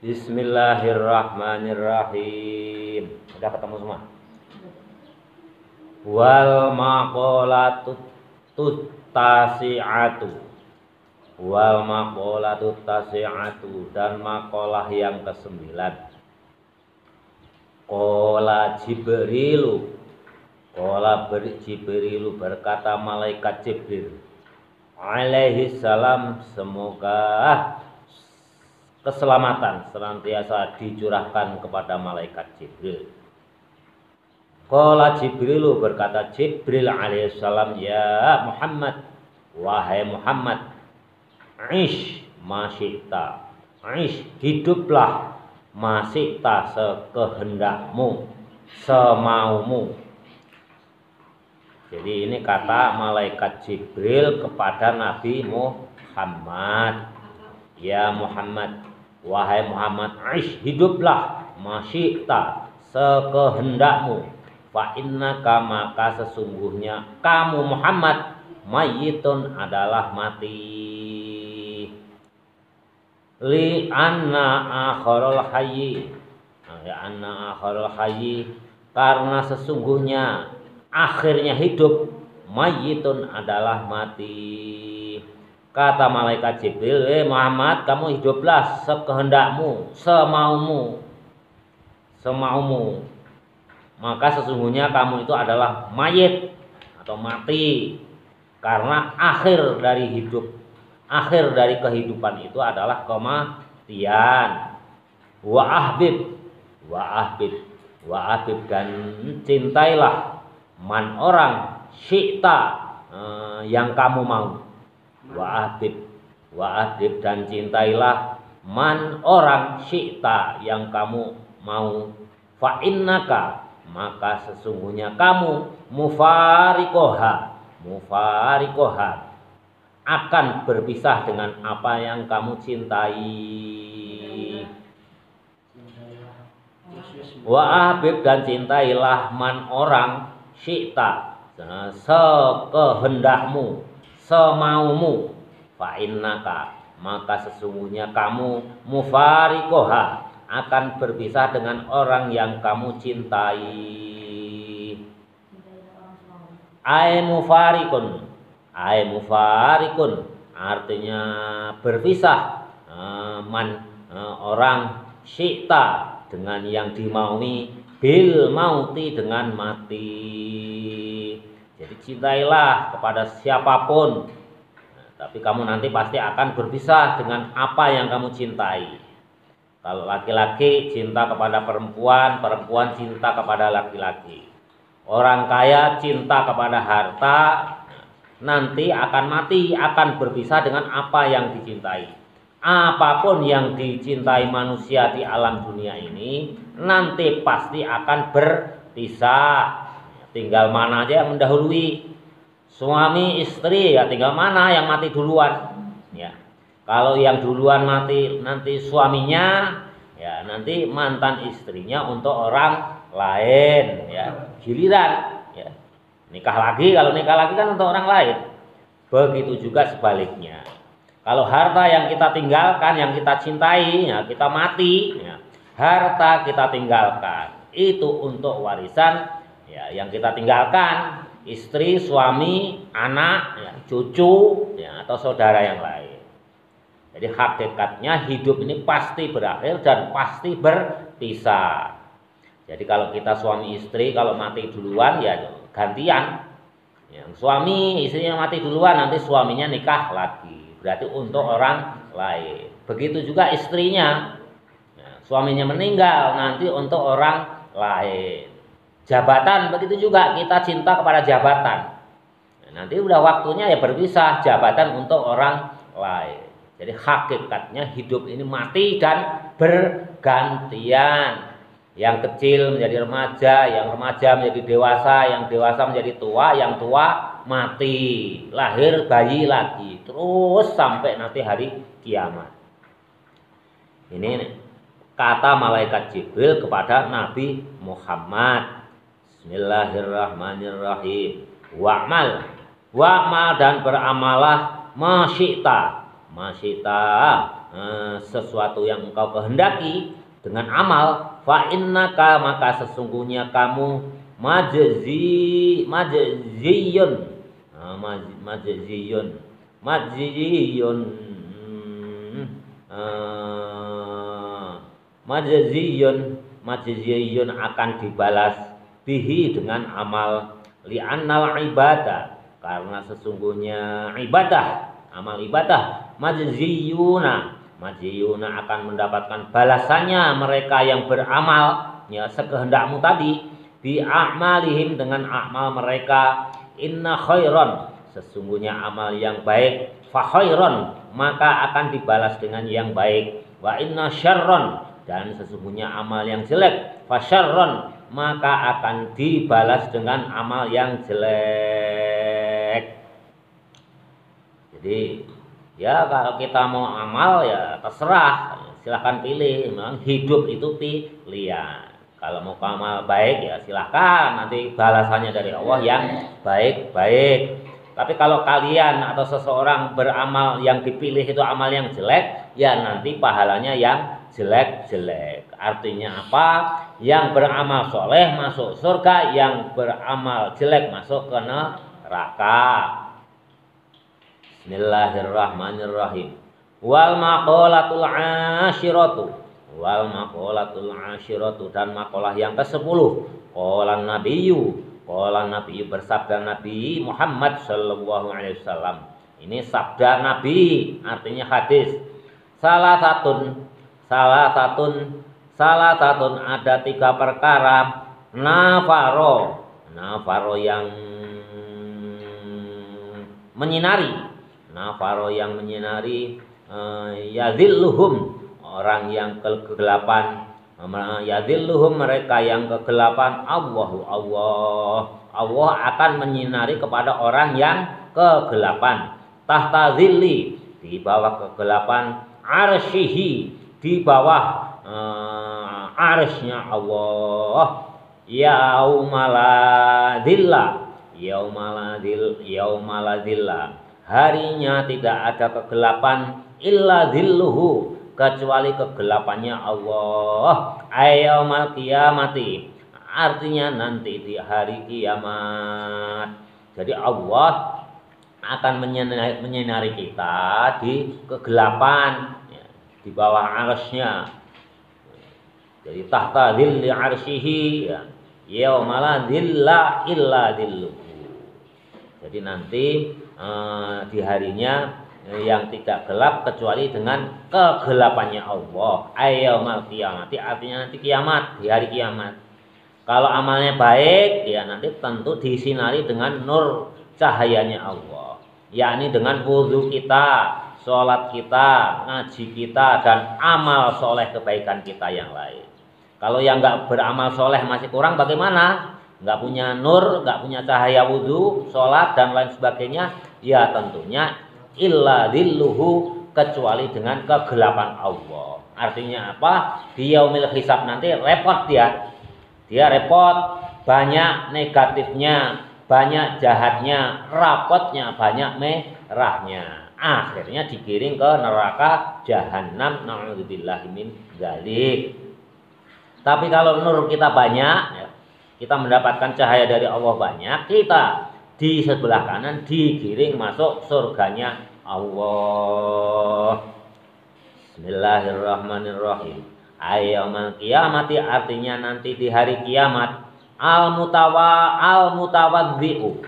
Bismillahirrahmanirrahim. Udah ketemu semua? Wal maqalatu tasi'atu. Wal maqalatu tasi'atu, dan maqalah yang ke-9. Qala Jibrilu. Jibrilu, berkata malaikat Jibril alaihi salam, semoga keselamatan senantiasa dicurahkan kepada malaikat Jibril. Qala Jibrilu, berkata Jibril alaihissalam, ya Muhammad, wahai Muhammad, ish masyita, ish, hiduplah, masyita, sekehendakmu, semaumu. Jadi ini kata malaikat Jibril kepada Nabi Muhammad, ya Muhammad, wahai Muhammad, ish, hiduplah, masyita, sekehendakmu, fa innaka, maka sesungguhnya kamu Muhammad, mayyitun, adalah mati, li anna akharul hayyi, ya anna akharul hayyi, karena sesungguhnya akhirnya hidup, mayyitun, adalah mati. Kata malaikat Jibril, Muhammad, kamu hiduplah sekehendakmu, semaumu, maka sesungguhnya kamu itu adalah mayit atau mati, karena akhir dari hidup, akhir dari kehidupan itu adalah kematian. Wa ahbib, dan cintailah, man, orang, syi'ta, yang kamu mau. Wa ahbib, dan cintailah, man, orang, syi'ta, yang kamu mau. Fa innaka, maka sesungguhnya kamu, mufarikoha, akan berpisah dengan apa yang kamu cintai. Wa ahbib, dan cintailah, man, orang, syi'ta, sekehendakmu, semaumu. Fa innaka, maka sesungguhnya kamu, mufarikoha, akan berpisah dengan orang yang kamu cintai. Ai mufarikun, artinya berpisah, man, orang, syi'ta, dengan yang dimaui, bil mauti, dengan mati. Jadi cintailah kepada siapapun, tapi kamu nanti pasti akan berpisah dengan apa yang kamu cintai. Kalau laki-laki cinta kepada perempuan, perempuan cinta kepada laki-laki. Orang kaya cinta kepada harta, nanti akan mati, akan berpisah dengan apa yang dicintai. Apapun yang dicintai manusia di alam dunia ini, nanti pasti akan berpisah. Tinggal mana aja yang mendahului. Suami istri, ya tinggal mana yang mati duluan. Ya. Kalau yang duluan mati nanti suaminya, ya nanti mantan istrinya untuk orang lain, ya. Giliran, ya. Nikah lagi, kalau nikah lagi kan untuk orang lain. Begitu juga sebaliknya. Kalau harta yang kita tinggalkan, yang kita cintai, ya kita mati, ya. Harta kita tinggalkan itu untuk warisan, ya, yang kita tinggalkan, istri, suami, anak, ya, cucu, ya, atau saudara yang lain. Jadi hakikatnya hidup ini pasti berakhir dan pasti berpisah. Jadi kalau kita suami istri, kalau mati duluan ya gantian. Yang suami istrinya mati duluan, nanti suaminya nikah lagi. Berarti untuk orang lain. Begitu juga istrinya, ya, suaminya meninggal, nanti untuk orang lain. Jabatan begitu juga, kita cinta kepada jabatan. Nah, nanti udah waktunya ya berpisah, jabatan untuk orang lain. Jadi hakikatnya hidup ini mati dan bergantian. Yang kecil menjadi remaja, yang remaja menjadi dewasa, yang dewasa menjadi tua, yang tua mati, lahir bayi lagi, terus sampai nanti hari kiamat. Ini kata malaikat Jibril kepada Nabi Muhammad. Bismillahirrahmanirrahim. Wa'mal, dan beramalah, masyita, sesuatu yang engkau kehendaki dengan amal, fa innaka maka sesungguhnya kamu majziyun, majziyun, majziyun, majziyun akan dibalas bihi dengan amal, li'annal ibadah karena sesungguhnya ibadah, amal ibadah, majziyuna akan mendapatkan balasannya mereka yang beramal ya sekehendakmu tadi, bi a'malihim dengan amal mereka, inna khairan sesungguhnya amal yang baik, fa khairan maka akan dibalas dengan yang baik, wa inna syarran dan sesungguhnya amal yang jelek, fa syarran maka akan dibalas dengan amal yang jelek. Jadi ya kalau kita mau amal ya terserah, silahkan pilih. Memang hidup itu pilihan. Kalau mau amal baik ya silahkan, nanti balasannya dari Allah yang baik-baik. Tapi kalau kalian atau seseorang beramal yang dipilih itu amal yang jelek, ya nanti pahalanya yang jelek-jelek. Artinya apa? Yang beramal soleh masuk surga, yang beramal jelek masuk ke neraka. Bismillahirrahmanirrahim. Wal maqalatul asyiratu, wal maqalatul asyiratu dan maqalah yang ke-10. Qala nabiyyu bersabda Nabi Muhammad sallallahu alaihi wasallam. Ini sabda Nabi, artinya hadis. Salah satun ada 3 perkara nafaro yang menyinari, yadhilluhum orang yang kegelapan, yadhilluhum mereka yang kegelapan, Allah akan menyinari kepada orang yang kegelapan, tahta zilli di bawah kegelapan, arsyihi di bawah arsy-Nya Allah, yaumaladilla harinya tidak ada kegelapan, illa zilluhu kecuali kegelapannya Allah, ayaumal qiyamati artinya nanti di hari kiamat. Jadi Allah akan menyinari kita di kegelapan ya, di bawah arsy-Nya. Jadi tahta dhilli arsyihi ya, yaumala dhilla illa dhilluhu. Jadi nanti di harinya yang tidak gelap kecuali dengan kegelapannya Allah. Ayaumal qiyamati artinya nanti kiamat, di hari kiamat. Kalau amalnya baik ya nanti tentu disinari dengan nur cahayanya Allah, yakni dengan wudhu kita, sholat kita, ngaji kita, dan amal soleh kebaikan kita yang lain. Kalau yang nggak beramal soleh masih kurang bagaimana? Nggak punya nur, nggak punya cahaya wudhu, sholat, dan lain sebagainya, ya tentunya illa dhilluhu kecuali dengan kegelapan Allah. Artinya apa? Di yaumil hisab nanti repot dia repot, banyak negatifnya, banyak jahatnya, rapotnya, banyak merahnya. Akhirnya digiring ke neraka jahanam, na'udzubillahi min dzalik. Tapi kalau nur kita banyak ya, kita mendapatkan cahaya dari Allah banyak, kita di sebelah kanan digiring masuk surganya Allah. Bismillahirrahmanirrahim. Ayaumul qiyamati artinya nanti di hari kiamat. Al-mutawadhi'u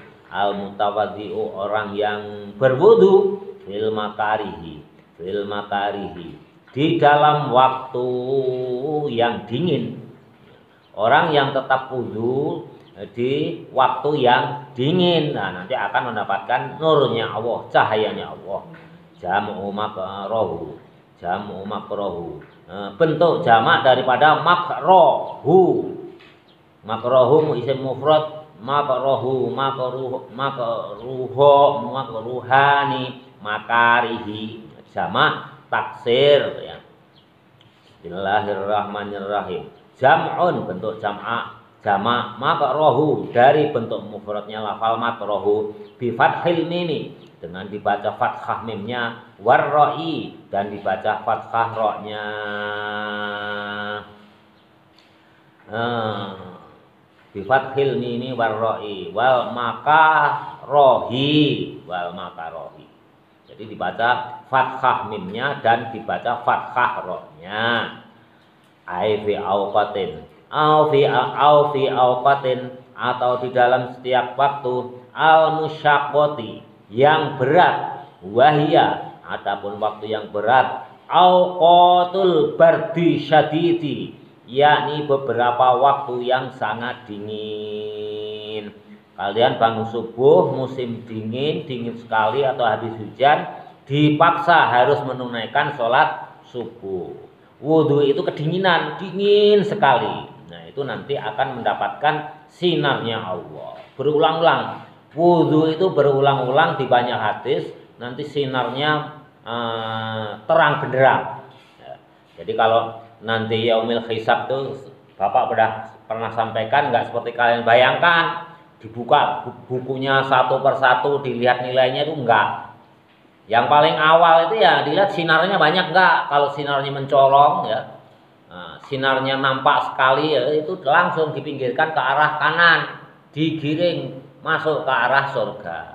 orang yang berwudu fil makarihi di dalam waktu yang dingin. Orang yang tetap wudu di waktu yang dingin, nah nanti akan mendapatkan nurnya Allah, cahayanya Allah. Jam'u makrohu, bentuk jamak daripada makrohu. Makrohu isim mufrad, makruhani, makarihi jamak taksir ya. Bismillahirrahmanirrahim. Jam'un bentuk jamak, makrohu dari bentuk mufradnya lafal makrohu bi fathil mimi dengan dibaca fathah mimnya, warra'i, dan dibaca fathah ra-nya. Bi fathil mimi warra'i wal makarohi, jadi dibaca fathah mimnya dan dibaca fathah ra-nya. Ai fi auqatin, au fi auqatin, atau di dalam setiap waktu, al musyaqqati, yang berat, wahia, adapun waktu yang berat, auqatul bardi syadidi, yakni beberapa waktu yang sangat dingin. Kalian bangun subuh musim dingin, dingin sekali atau habis hujan, dipaksa harus menunaikan sholat subuh. Wudhu itu kedinginan, dingin sekali. Nah itu nanti akan mendapatkan sinarnya Allah. Berulang-ulang, wudhu itu berulang-ulang di banyak hadis, nanti sinarnya terang benderang. Ya, jadi kalau nanti yaumil hisab tuh Bapak pernah sampaikan, nggak seperti kalian bayangkan, dibuka bukunya satu persatu, dilihat nilainya itu enggak. Yang paling awal itu ya dilihat sinarnya banyak enggak. Kalau sinarnya mencolong ya, sinarnya nampak sekali ya, itu langsung dipinggirkan ke arah kanan, digiring masuk ke arah surga.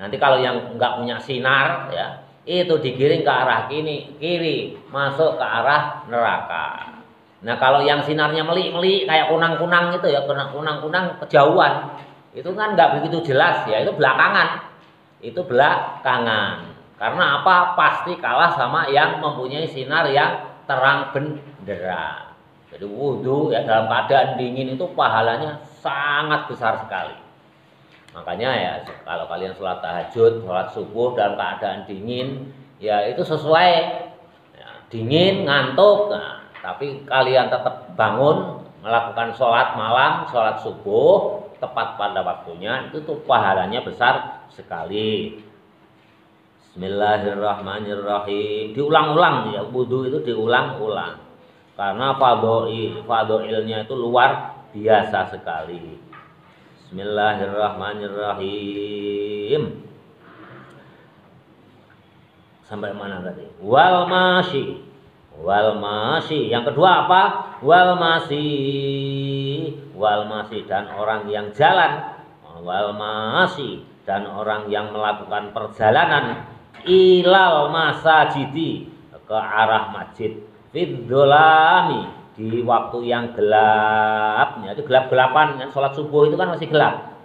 Nanti kalau yang enggak punya sinar ya, itu digiring ke arah kiri, masuk ke arah neraka. Nah kalau yang sinarnya melik-melik kayak kunang-kunang itu ya, kunang-kunang kejauhan, itu kan nggak begitu jelas ya, itu belakangan. Karena apa? Pasti kalah sama yang mempunyai sinar yang terang benderang. Jadi wudhu ya dalam keadaan dingin itu pahalanya sangat besar sekali. Makanya ya kalau kalian sholat tahajud, sholat subuh dalam keadaan dingin, ya itu sesuai ya, dingin, ngantuk, nah, tapi kalian tetap bangun melakukan sholat malam, sholat subuh tepat pada waktunya, itu tuh pahalanya besar sekali. Bismillahirrahmanirrahim. Diulang-ulang ya, wudhu itu diulang-ulang. Karena fadhoilnya itu luar biasa sekali. Bismillahirrahmanirrahim. Sampai mana tadi? Wal masyi. Yang kedua apa? Wal masyi, dan orang yang jalan. Wal masyi, dan orang yang melakukan perjalanan ilal masajidi, ke arah masjid, fidzolami, di waktu yang gelap. Ya, itu gelap-gelapan kan, sholat subuh itu kan masih gelap.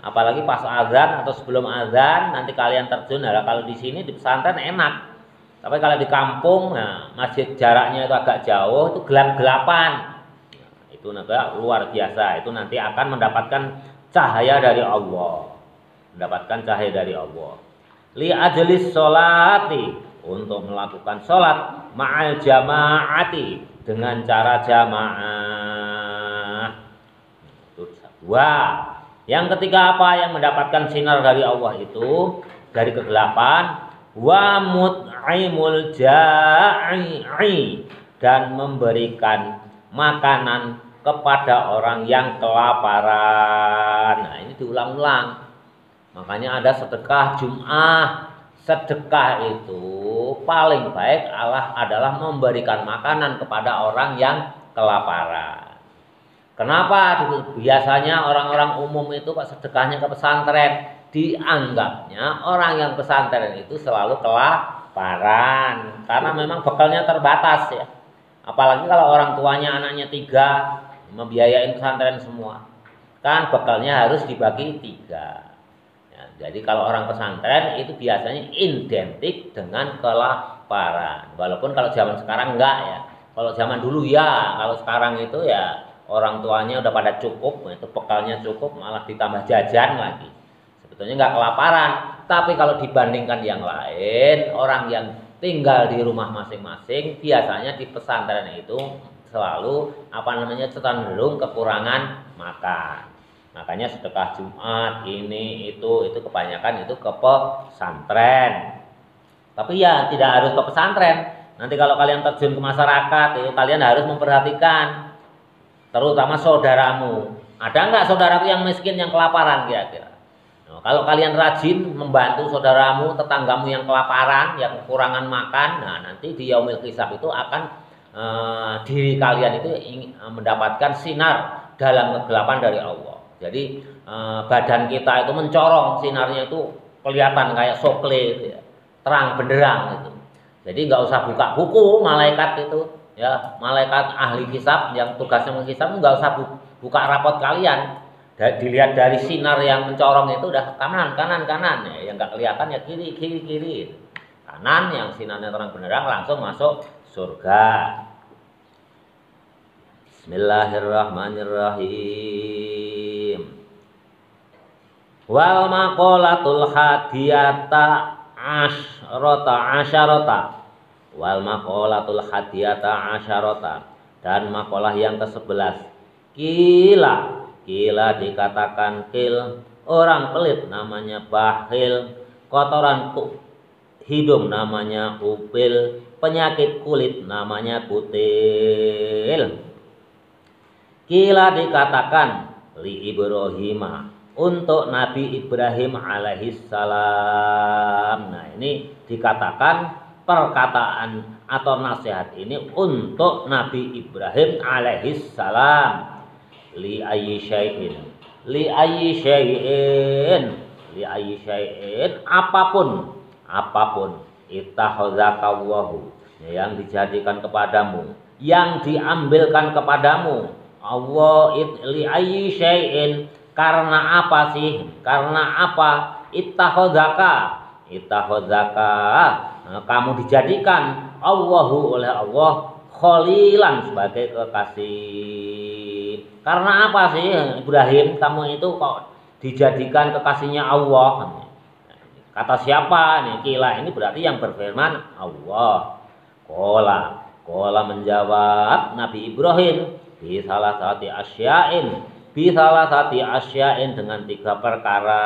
Apalagi pas azan atau sebelum azan nanti kalian terjun. Nah, kalau di sini di pesantren enak. Tapi kalau di kampung, nah, masjid jaraknya itu agak jauh, itu gelap-gelapan. Nah, itu agak luar biasa. Itu nanti akan mendapatkan cahaya dari Allah. Li ajlis sholati, untuk melakukan sholat, ma'al jama'ati, dengan cara jamaah. Itu dua. Yang ketiga apa yang mendapatkan sinar dari Allah itu, dari kegelapan, wa mut'imul ja'i, dan memberikan makanan kepada orang yang kelaparan. Nah ini diulang-ulang. Makanya ada sedekah Jum'ah. Sedekah itu paling baik adalah memberikan makanan kepada orang yang kelaparan. Kenapa? Biasanya orang-orang umum itu Pak sedekahnya ke pesantren, dianggapnya orang yang pesantren itu selalu kelaparan karena memang bekalnya terbatas ya. Apalagi kalau orang tuanya anaknya 3, membiayain pesantren semua, kan bekalnya harus dibagi 3. Ya, jadi kalau orang pesantren itu biasanya identik dengan kelaparan. Walaupun kalau zaman sekarang enggak ya. Kalau zaman dulu ya, kalau sekarang itu ya orang tuanya udah pada cukup, itu bekalnya cukup, malah ditambah jajan lagi. Sebetulnya nggak kelaparan, tapi kalau dibandingkan yang lain, orang yang tinggal di rumah masing-masing, biasanya di pesantren itu selalu cenderung kekurangan makan. Makanya sedekah Jumat ini itu kebanyakan itu ke pesantren. Tapi ya tidak harus ke pesantren. Nanti kalau kalian terjun ke masyarakat, itu kalian harus memperhatikan, terutama saudaramu. Ada nggak saudaraku yang miskin yang kelaparan kira-kira? Nah, kalau kalian rajin membantu saudaramu, tetanggamu yang kelaparan, yang kekurangan makan, nah nanti di yaumil hisab itu akan diri kalian itu mendapatkan sinar dalam kegelapan dari Allah. Jadi badan kita itu mencorong, sinarnya itu kelihatan kayak sokle gitu ya, terang benderang gitu. Jadi nggak usah buka buku malaikat itu ya, malaikat ahli hisab yang tugasnya menghisab nggak usah buka rapot kalian. Dilihat dari sinar yang mencorong itu udah kanan ya, yang nggak kelihatan ya kiri. Kanan yang sinarnya terang benderang langsung masuk surga. Bismillahirrahmanirrahim. Wal maqalatul hadiyata asyarata. Wal maqalatul hadiyata asyarata, dan maqalah yang ke-11. Kila dikatakan kil, orang pelit namanya bakhil, kotoran hidung namanya upil, penyakit kulit namanya kutil. Kila dikatakan li Ibrahim, untuk Nabi Ibrahim alaihissalam. Nah ini dikatakan perkataan atau nasihat ini untuk Nabi Ibrahim alaihissalam. Li ayyi syai'in, apapun ittakhadzakallahu, yang dijadikan kepadamu, yang diambilkan kepadamu Allah. Li ayyi syai'in, karena apa sih? Karena apa? Ittakhadzaka, kamu dijadikan Allahu oleh Allah khalilan, sebagai kekasih. Karena apa sih Ibrahim kamu itu kok dijadikan kekasihnya Allah? Kata siapa nih? Kila ini berarti yang berfirman Allah. Kola menjawab Nabi Ibrahim bi salah satu asya'in, dengan 3 perkara.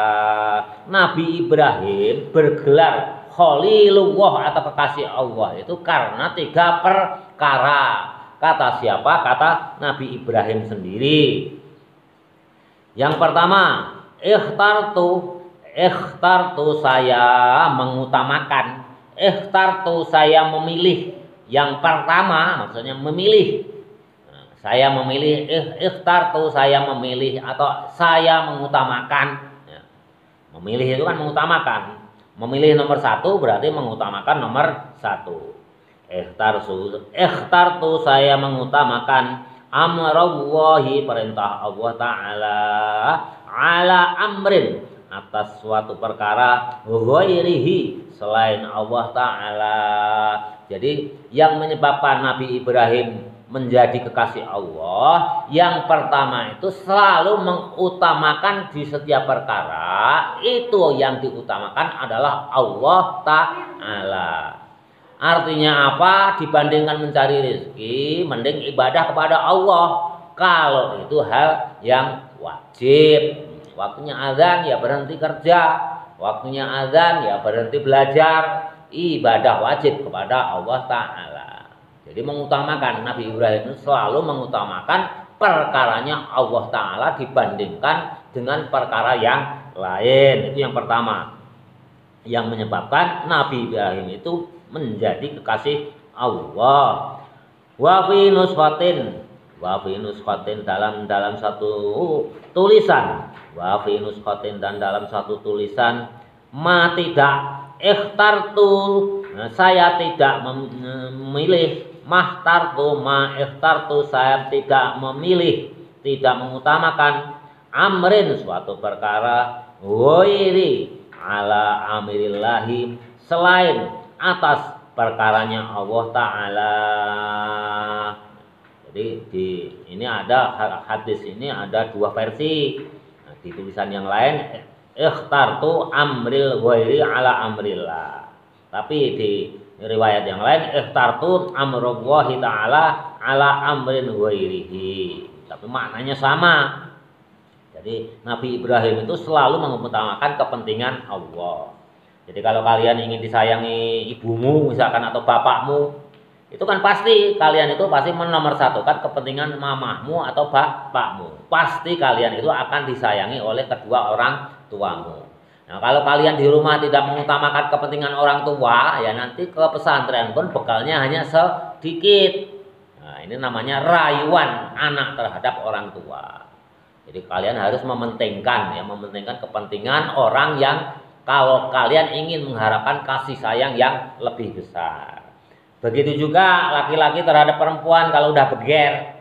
Nabi Ibrahim bergelar Khalilullah atau kekasih Allah itu karena 3 perkara. Kata siapa? Kata Nabi Ibrahim sendiri. Yang pertama, ikhtartu saya mengutamakan. Ikhtartu saya memilih. Yang pertama maksudnya memilih. Saya memilih, ikhtartu saya memilih, atau saya mengutamakan. Memilih itu kan mengutamakan. Memilih nomor 1 berarti mengutamakan nomor 1. Ikhtartu saya mengutamakan amrallahi, perintah Allah Ta'ala, ala amrin, atas suatu perkara, ghairihi, selain Allah Ta'ala. Jadi yang menyebabkan Nabi Ibrahim menjadi kekasih Allah, yang pertama itu selalu mengutamakan di setiap perkara, itu yang diutamakan adalah Allah Ta'ala. Artinya apa? Dibandingkan mencari rezeki, mending ibadah kepada Allah. Kalau itu hal yang wajib. Waktunya azan ya berhenti kerja, waktunya azan ya berhenti belajar. Ibadah wajib kepada Allah Ta'ala. Jadi mengutamakan, Nabi Ibrahim itu selalu mengutamakan perkaranya Allah Ta'ala dibandingkan dengan perkara yang lain. Itu yang pertama, yang menyebabkan Nabi Ibrahim itu menjadi kekasih Allah. Wa fi nusfatin, dalam satu tulisan, wa fi nusfatin, dan dalam satu tulisan, ma tidak ikhtartu, saya tidak memilih, mahtartu ma ikhtartu, saya tidak memilih, tidak mengutamakan, amrin, suatu perkara, ghairi ala amrillahi, selain atas perkaranya Allah Ta'ala. Jadi ini ada hadis ini ada 2 versi. Nah, di tulisan yang lain ikhtartu amril ghairi ala amrillah. Tapi di riwayat yang lain ikhtartu amrullahi ta'ala ala amrin ghairihi. Tapi maknanya sama. Jadi Nabi Ibrahim itu selalu mengutamakan kepentingan Allah. Jadi kalau kalian ingin disayangi ibumu misalkan atau bapakmu, itu kan pasti kalian itu pasti menomorsatukan kepentingan mamahmu atau bapakmu. Pasti kalian itu akan disayangi oleh kedua orang tuamu. Nah, kalau kalian di rumah tidak mengutamakan kepentingan orang tua, ya nanti ke pesantren pun bekalnya hanya sedikit. Nah, ini namanya rayuan anak terhadap orang tua. Jadi kalian harus mementingkan kepentingan orang yang kalau kalian ingin mengharapkan kasih sayang yang lebih besar. Begitu juga laki-laki terhadap perempuan kalau udah beger,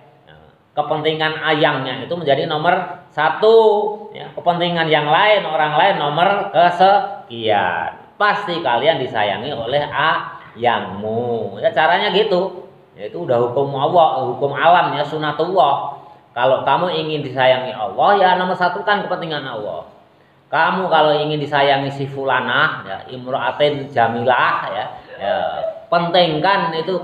kepentingan ayangnya itu menjadi nomor satu, ya. Kepentingan yang lain, orang lain nomor kesekian. Pasti kalian disayangi oleh ayangmu. Ya caranya gitu. Ya, itu udah hukum Allah, hukum alam ya, sunatullah. Kalau kamu ingin disayangi Allah, ya nomor satu kan kepentingan Allah. Kamu kalau ingin disayangi si fulanah, ya imra'atin jamilah, ya pentingkan itu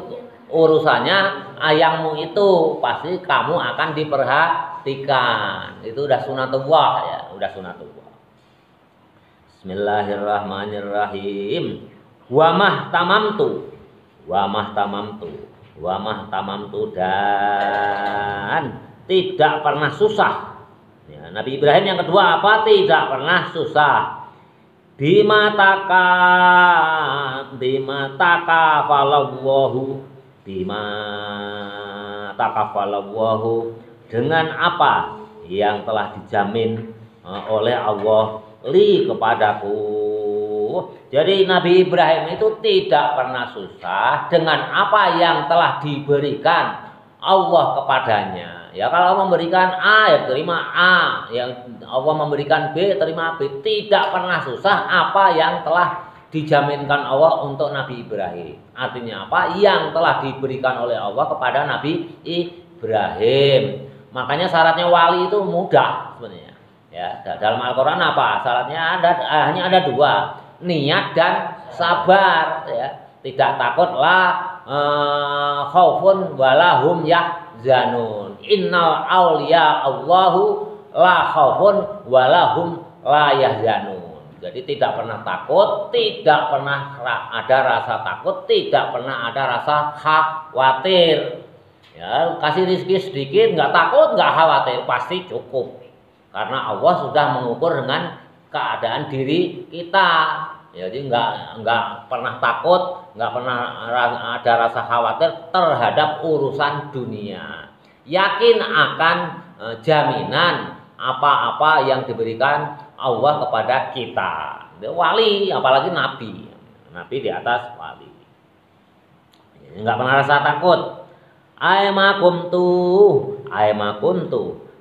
urusannya ayangmu itu, pasti kamu akan diperhatikan. Itu udah sunatullah ya, udah sunatullah. Bismillahirrahmanirrahim. Wa mahtamamtu dan tidak pernah susah. Ya, Nabi Ibrahim yang kedua apa? Tidak pernah susah. Bima takafalawwahu, dengan apa yang telah dijamin oleh Allah li kepadaku. Jadi Nabi Ibrahim itu tidak pernah susah dengan apa yang telah diberikan Allah kepadanya. Ya kalau memberikan A ya terima A, yang Allah memberikan B terima B. Tidak pernah susah apa yang telah dijaminkan Allah untuk Nabi Ibrahim. Artinya apa? Yang telah diberikan oleh Allah kepada Nabi Ibrahim. Makanya syaratnya wali itu mudah sebenarnya. Ya, dalam Al-Qur'an apa? Syaratnya hanya ada dua, niat dan sabar. Ya, tidak takutlah khaufun walahum yahzanun. Innal auliya Allahu la khaufun walahum la yahzanun. Jadi tidak pernah takut, tidak pernah ada rasa takut, tidak pernah ada rasa khawatir. Ya, kasih rezeki sedikit, nggak takut, nggak khawatir, pasti cukup. Karena Allah sudah mengukur dengan keadaan diri kita. Jadi nggak pernah takut, nggak pernah ada rasa khawatir terhadap urusan dunia. Yakin akan jaminan apa-apa yang diberikan Allah kepada kita. Wali, apalagi nabi. Nabi di atas wali. Nggak pernah rasa takut. Aima kuntu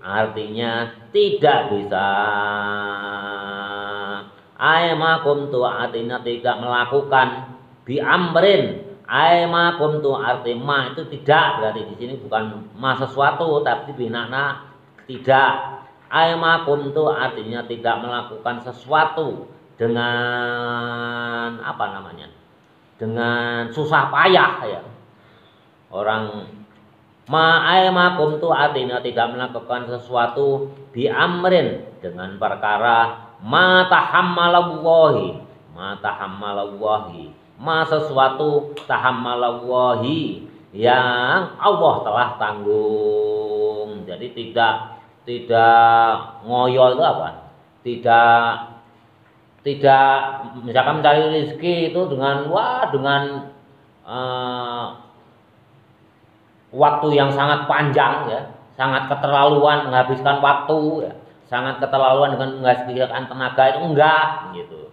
artinya tidak bisa. Aima kuntu artinya tidak melakukan. Bi amrin. Aima kuntu arti ma itu tidak, berarti di sini bukan ma sesuatu tapi binana tidak. Aima kuntu artinya tidak melakukan sesuatu dengan apa namanya? Dengan susah payah ya. Orang aima kuntu artinya tidak melakukan sesuatu bi amrin dengan perkara ma tahammalallahi ma sesuatu tahammalallahi yang Allah telah tanggung. Jadi tidak ngoyo itu apa? Tidak misalkan mencari rezeki itu dengan waktu yang sangat panjang ya, sangat keterlaluan menghabiskan waktu ya, sangat keterlaluan dengan menghabiskan tenaga, itu enggak gitu.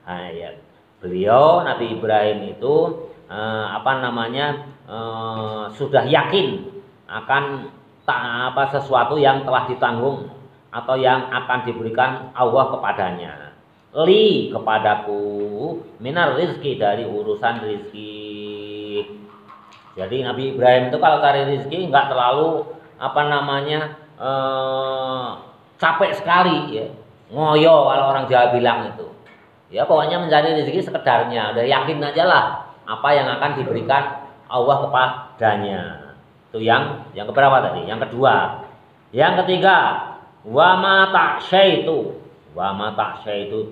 Nah, ya. Beliau Nabi Ibrahim itu sudah yakin akan sesuatu yang telah ditanggung atau yang akan diberikan Allah kepadanya. Li kepadaku minar rizki, dari urusan rizki. Jadi Nabi Ibrahim itu kalau cari rizki nggak terlalu capek sekali ya, ngoyo kalau orang Jawa bilang itu. Ya pokoknya mencari rezeki sekedarnya, udah yakin aja lah apa yang akan diberikan Allah kepadanya. Itu yang keberapa tadi? Yang kedua. Yang ketiga, wa ma ta'syaitu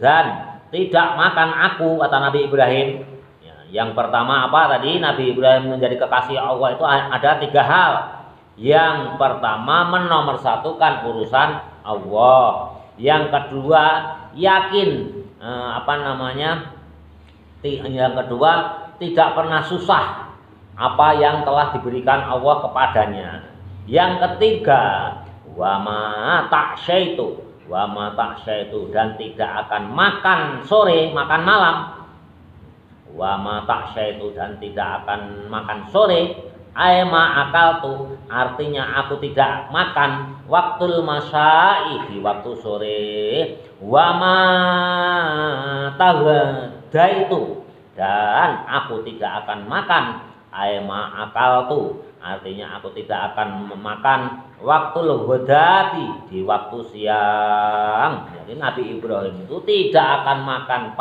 dan tidak makan aku, kata Nabi Ibrahim. Ya, yang pertama apa tadi? Nabi Ibrahim menjadi kekasih Allah itu ada tiga hal. Yang pertama menomorsatukan urusan Allah. Yang kedua yakin apa namanya? Yang kedua, tidak pernah susah apa yang telah diberikan Allah kepadanya. Yang ketiga, wa ma ta'syaitu, dan tidak akan makan sore, makan malam. Wa ma ta'syaitu, dan tidak akan makan sore. Aima akaltu, artinya aku tidak makan waktul masya'i, di waktu sore. Wa ma taghadaitu, dan aku tidak akan makan aima akaltu, artinya aku tidak akan memakan waktul ghadati, di waktu siang. Jadi Nabi Ibrahim itu tidak akan makan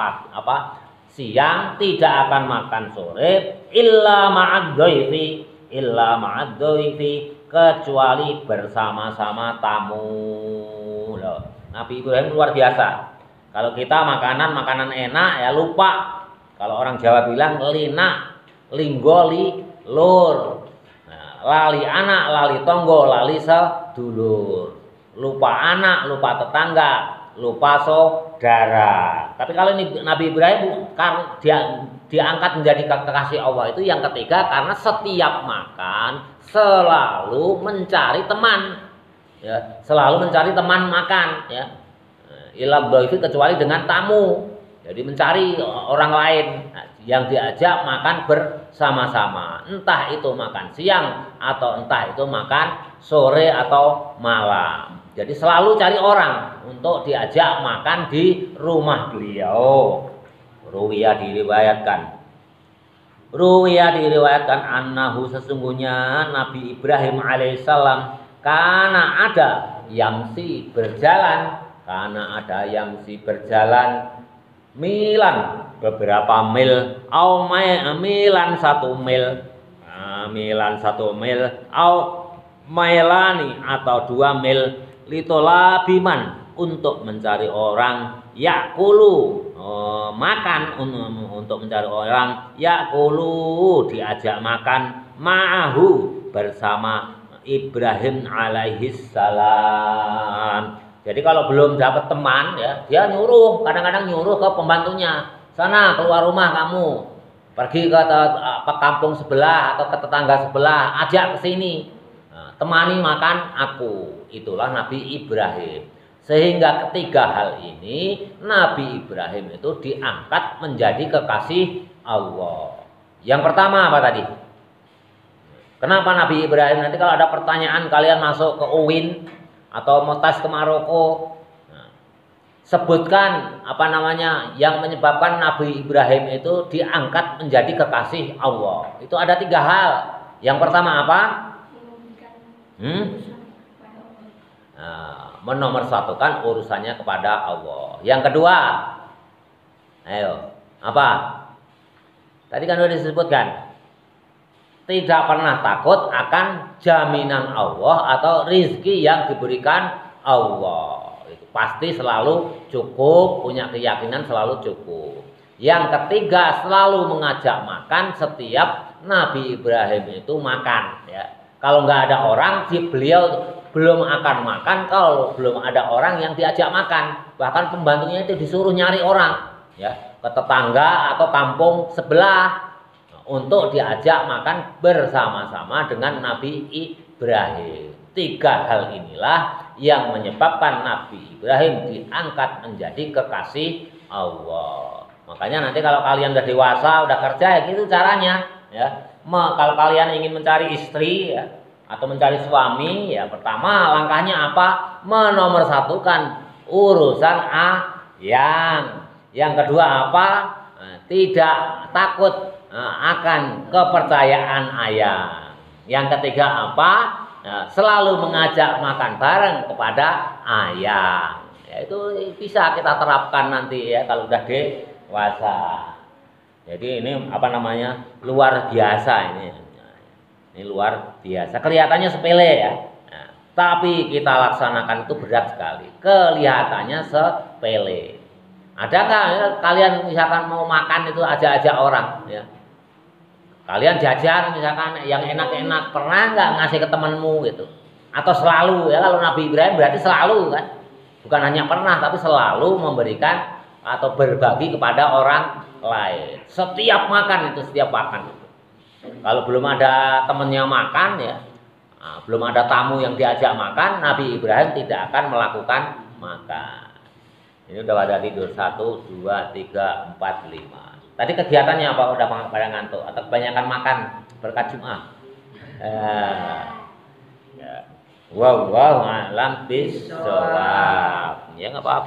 siang, tidak akan makan sore, illa ma'ad dhaifi, kecuali bersama-sama tamu. Loh, Nabi Ibrahim luar biasa. Kalau kita makanan enak ya lupa. Kalau orang Jawa bilang lina, linggoli, lur. Nah, lali anak, lali tonggo, lali sedulur. Lupa anak, lupa tetangga, lupa saudara. Tapi kalau ini Nabi Ibrahim dia diangkat menjadi kekasih Allah itu yang ketiga, karena setiap makan selalu mencari teman, ya, selalu mencari teman makan, ya. Ila dhaifi, kecuali dengan tamu. Jadi mencari orang lain yang diajak makan bersama-sama, entah itu makan siang atau entah itu makan sore atau malam. Jadi selalu cari orang untuk diajak makan di rumah beliau. Ruwiya diriwayatkan annahu, sesungguhnya Nabi Ibrahim alaihissalam karena ada yamsi berjalan, milan beberapa mil, au milan 1 mil, milan 1 mil, au mailani atau 2 mil, litolabiman, untuk mencari orang, yakulu, makan, untuk mencari orang, yakulu, diajak makan, ma'ahu, bersama Ibrahim alaihissalam. Jadi kalau belum dapat teman, ya, dia nyuruh, kadang-kadang nyuruh ke pembantunya, sana keluar rumah kamu, pergi ke kampung sebelah atau ke tetangga sebelah, ajak ke sini, temani makan aku. Itulah Nabi Ibrahim. Sehingga ketiga hal ini Nabi Ibrahim itu diangkat menjadi kekasih Allah. Yang pertama apa tadi? Kenapa Nabi Ibrahim? Nanti kalau ada pertanyaan kalian masuk ke UIN atau mau tes ke Maroko, sebutkan apa namanya yang menyebabkan Nabi Ibrahim itu diangkat menjadi kekasih Allah. Itu ada 3 hal. Yang pertama apa? Menomorsatukan urusannya kepada Allah. Yang kedua, ayo, apa? Tadi kan sudah disebutkan, tidak pernah takut akan jaminan Allah atau rizki yang diberikan Allah. Itu pasti selalu cukup, punya keyakinan selalu cukup. Yang ketiga, selalu mengajak makan setiap Nabi Ibrahim itu makan, ya. Kalau nggak ada orang, beliau belum akan makan kalau belum ada orang yang diajak makan. Bahkan pembantunya itu disuruh nyari orang, ya, ke tetangga atau kampung sebelah untuk diajak makan bersama-sama dengan Nabi Ibrahim. 3 hal inilah yang menyebabkan Nabi Ibrahim diangkat menjadi kekasih Allah. Makanya nanti kalau kalian udah dewasa, udah kerja, ya gitu caranya, ya. Kalau kalian ingin mencari istri, ya, atau mencari suami, ya, pertama langkahnya apa? Menomorsatukan urusan yang kedua apa? Tidak takut akan kepercayaan ayah. Yang ketiga apa? Selalu mengajak makan bareng kepada ayah. Ya, itu bisa kita terapkan nanti, ya, kalau udah dewasa. Jadi ini apa namanya, luar biasa ini. Ini luar biasa. Kelihatannya sepele, ya. Nah, tapi kita laksanakan itu berat sekali. Kelihatannya sepele. Ada nggak, ya, kalian misalkan mau makan itu ajak-ajak orang, ya. Kalian jajan misalkan yang enak-enak, pernah nggak ngasih ke temanmu gitu? Atau selalu, ya, kalau Nabi Ibrahim berarti selalu, kan? Bukan hanya pernah tapi selalu memberikan atau berbagi kepada orang lain. Setiap makan itu, setiap makan itu. Kalau belum ada temennya makan ya, belum ada tamu yang diajak makan, Nabi Ibrahim tidak akan melakukan makan. Ini udah pada tidur 1, 2, 3, 4, 5. Tadi kegiatannya apa? Udah pada ngantuk atau kebanyakan makan berkat Jumat? Ya. Wow, alam bis. Ya nggak apa-apa.